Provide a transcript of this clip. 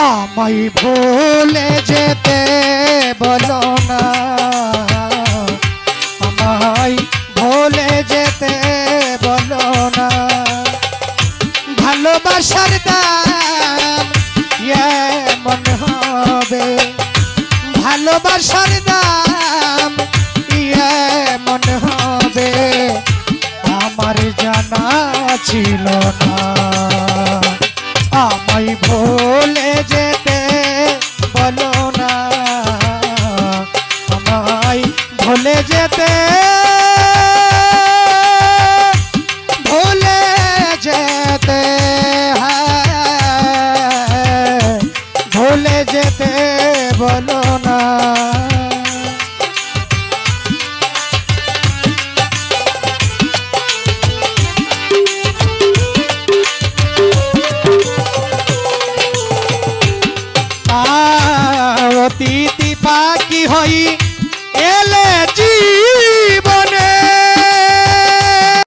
আমায় ভুলে যেতে বলো না, আমায় ভুলে যেতে বলো না। ভালোবাসার দাম এমন হবে, ভালোবাসার দাম এমন হবে আমার জানা ছিল না। আমায় ভুলে যেতে বলো না, আমায় ভুলে যেতে, ভুলে যেতে, ভুলে যেতে বলো না। অতিথি পাখি হই এলে জি